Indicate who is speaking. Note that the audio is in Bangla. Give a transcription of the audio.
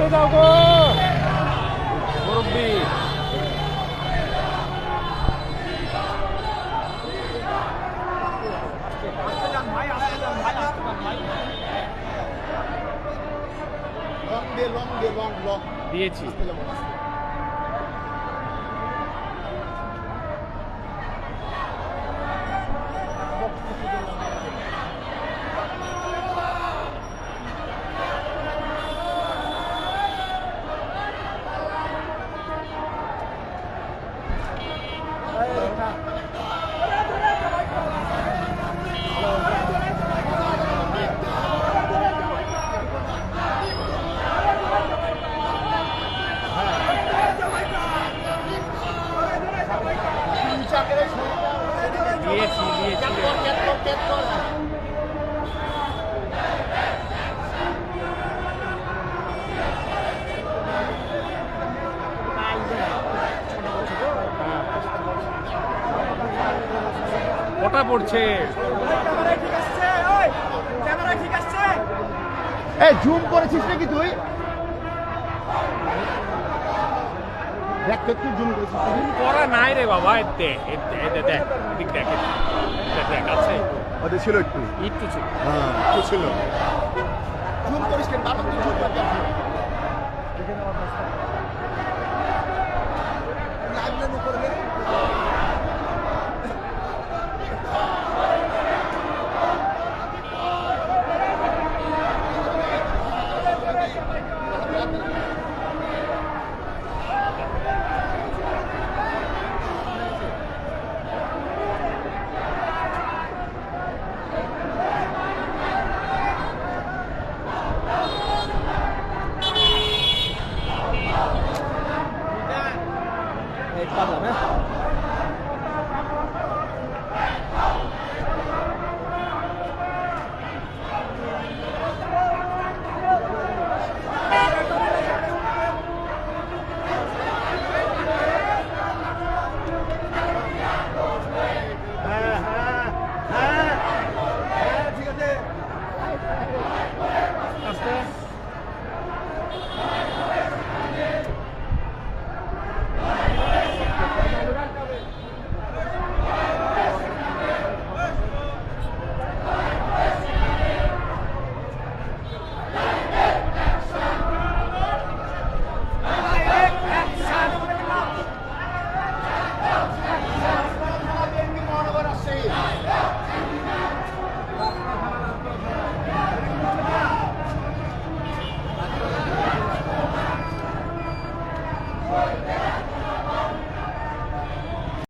Speaker 1: করতে দাও গো মুরব্বি। দিয়েছি দিয়েছি ওটা পড়ছে।
Speaker 2: এই জুম করেছিস নাকি তুই? দেখ তো তুই জুম করেছিস
Speaker 1: করা নাই রে বাবা। দেখ দেখ দেখ দেখ আছে
Speaker 2: ওদের ছিল একটু
Speaker 1: একটু ছিল।
Speaker 2: হ্যাঁ একটু ছিল জুম করিস কেন বাবা তুই জুম কর